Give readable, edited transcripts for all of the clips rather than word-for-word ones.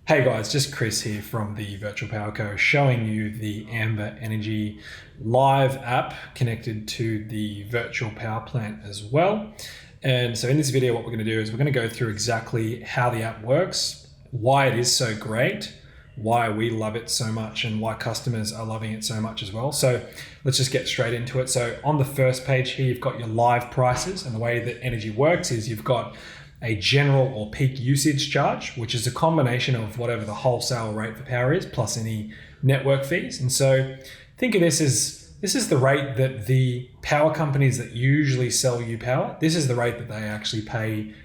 Hey guys, just Chris here from the Virtual Power Co, showing you the Amber Energy Live app connected to the virtual power plant as well. And so in this video, what we're going to do is we're going to go through exactly how the app works, why it is so great, why we love it so much, and why customers are loving it so much as well. So let's just get straight into it. So on the first page here, you've got your live prices, and the way that energy works is you've got a general or peak usage charge, which is a combination of whatever the wholesale rate for power is, plus any network fees. And so think of this is the rate that the power companies that usually sell you power, this is the rate that they actually pay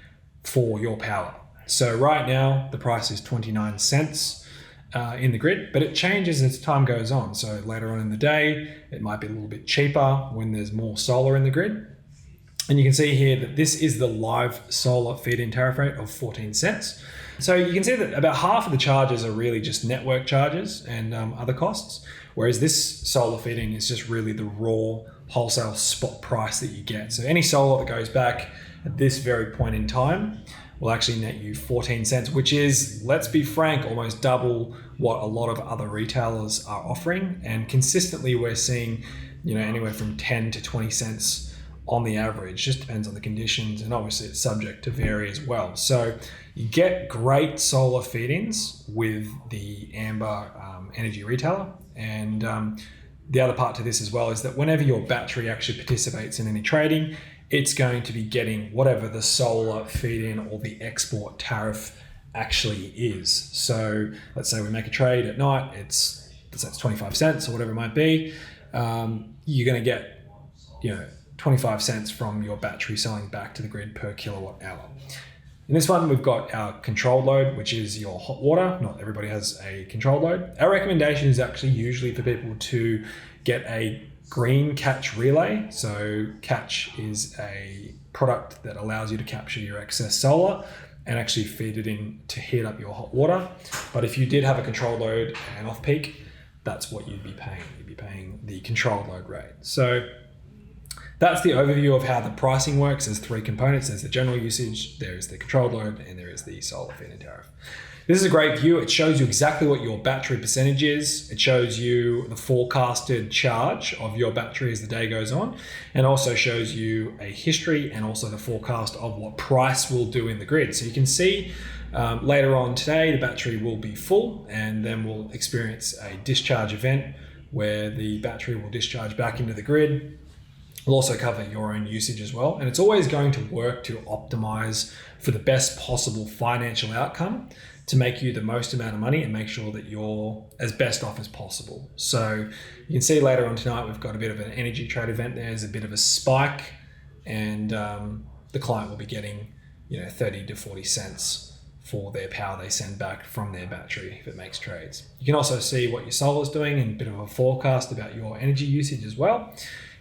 for your power. So right now, the price is 29 cents in the grid, but it changes as time goes on. So later on in the day, it might be a little bit cheaper when there's more solar in the grid. And you can see here that this is the live solar feed-in tariff rate of 14 cents. So you can see that about half of the charges are really just network charges and other costs, whereas this solar feed-in is just really the raw wholesale spot price that you get. So any solar that goes back at this very point in time will actually net you 14 cents, which is, let's be frank, almost double what a lot of other retailers are offering. And consistently we're seeing, anywhere from 10 to 20 cents on the average. Just depends on the conditions, and obviously it's subject to vary as well. So you get great solar feed-ins with the Amber Energy Retailer. And the other part to this as well is that whenever your battery actually participates in any trading, it's going to be getting whatever the solar feed-in or the export tariff actually is. So let's say we make a trade at night, it's 25 cents or whatever it might be. You're going to get, 25 cents from your battery selling back to the grid per kilowatt hour. In this one, we've got our controlled load, which is your hot water. Not everybody has a controlled load. Our recommendation is actually usually for people to get a green catch relay. So catch is a product that allows you to capture your excess solar and actually feed it in to heat up your hot water. But if you did have a controlled load and off peak, that's what you'd be paying. You'd be paying the controlled load rate. So that's the overview of how the pricing works. There's three components. There's the general usage, there is the controlled load, and there is the solar feed-in tariff. This is a great view. It shows you exactly what your battery percentage is. It shows you the forecasted charge of your battery as the day goes on, and also shows you a history and also the forecast of what price will do in the grid. So you can see later on today, the battery will be full, and then we'll experience a discharge event where the battery will discharge back into the grid. We'll also cover your own usage as well. And it's always going to work to optimize for the best possible financial outcome to make you the most amount of money and make sure that you're as best off as possible. So you can see later on tonight, we've got a bit of an energy trade event. There's a bit of a spike, and the client will be getting 30 to 40 cents for their power they send back from their battery if it makes trades. You can also see what your solar is doing and a bit of a forecast about your energy usage as well,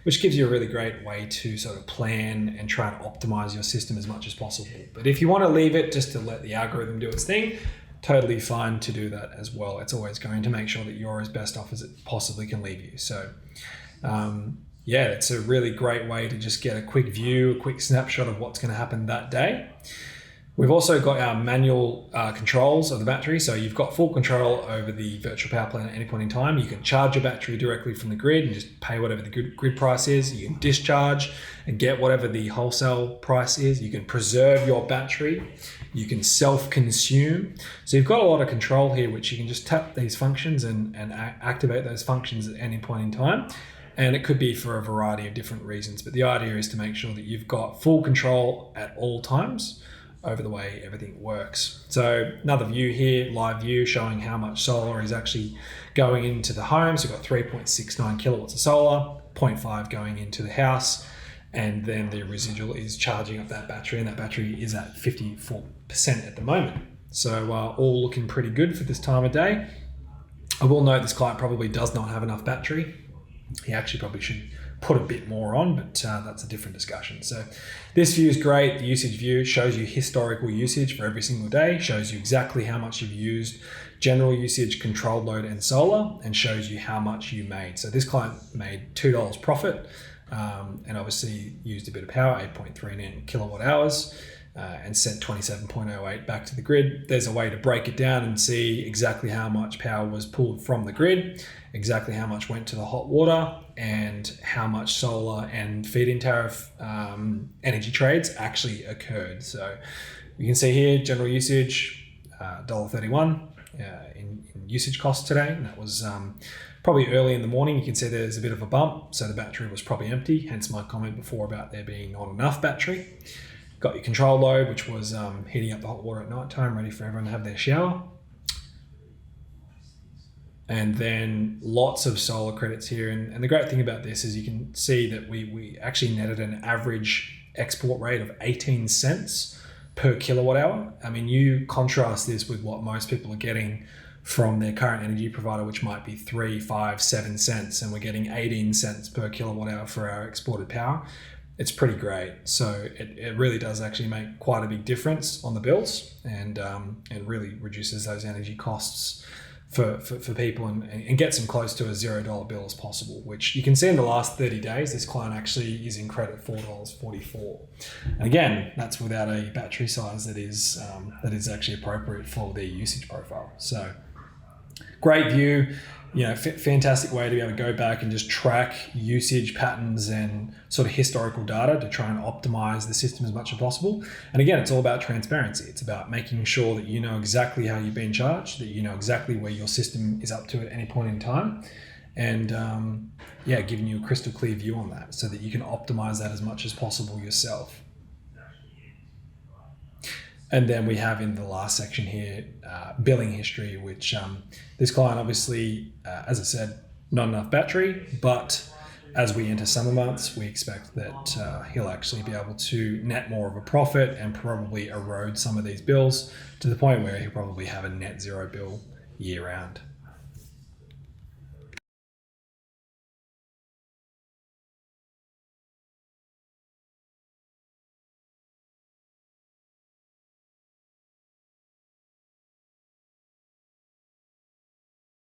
which gives you a really great way to sort of plan and try and optimize your system as much as possible. But if you want to leave it just to let the algorithm do its thing, totally fine to do that as well. It's always going to make sure that you're as best off as it possibly can leave you. So it's a really great way to just get a quick view, a quick snapshot of what's going to happen that day. We've also got our manual controls of the battery. So you've got full control over the virtual power plant at any point in time. You can charge your battery directly from the grid and just pay whatever the grid price is. You can discharge and get whatever the wholesale price is. You can preserve your battery. You can self-consume. So you've got a lot of control here, which you can just tap these functions and activate those functions at any point in time. And it could be for a variety of different reasons. But the idea is to make sure that you've got full control at all times over the way everything works. So another view here, live view, showing how much solar is actually going into the home. So we've got 3.69 kilowatts of solar, 0.5 going into the house, and then the residual is charging up that battery, and that battery is at 54% at the moment. So all looking pretty good for this time of day. I will note this client probably does not have enough battery. He actually probably should put a bit more on, but that's a different discussion. So this view is great. The usage view shows you historical usage for every single day, shows you exactly how much you've used, general usage, controlled load, and solar, and shows you how much you made. So this client made $2 profit and obviously used a bit of power, 8.39 kilowatt hours. and sent 27.08 back to the grid. There's a way to break it down and see exactly how much power was pulled from the grid, exactly how much went to the hot water, and how much solar and feed-in tariff energy trades actually occurred. So you can see here, general usage, $1.31 in usage costs today. And that was probably early in the morning. You can see there's a bit of a bump, so the battery was probably empty, hence my comment before about there being not enough battery. Got your control load, which was heating up the hot water at night time, ready for everyone to have their shower. And then lots of solar credits here. And the great thing about this is you can see that we actually netted an average export rate of 18 cents per kilowatt hour. I mean, you contrast this with what most people are getting from their current energy provider, which might be 3, 5, 7 cents, and we're getting 18 cents per kilowatt hour for our exported power. It's pretty great. So it really does actually make quite a big difference on the bills, and it really reduces those energy costs for people and gets them close to a $0 bill as possible, which you can see in the last 30 days, this client actually is in credit $4.44. And again, that's without a battery size that is actually appropriate for their usage profile. So great view. Fantastic way to be able to go back and just track usage patterns and sort of historical data to try and optimize the system as much as possible. And again, it's all about transparency. It's about making sure that you know exactly how you've been charged, that you know exactly where your system is up to at any point in time, and giving you a crystal clear view on that so that you can optimize that as much as possible yourself. And then we have in the last section here, billing history, which this client obviously, as I said, not enough battery, but as we enter summer months, we expect that he'll actually be able to net more of a profit and probably erode some of these bills to the point where he'll probably have a net zero bill year round.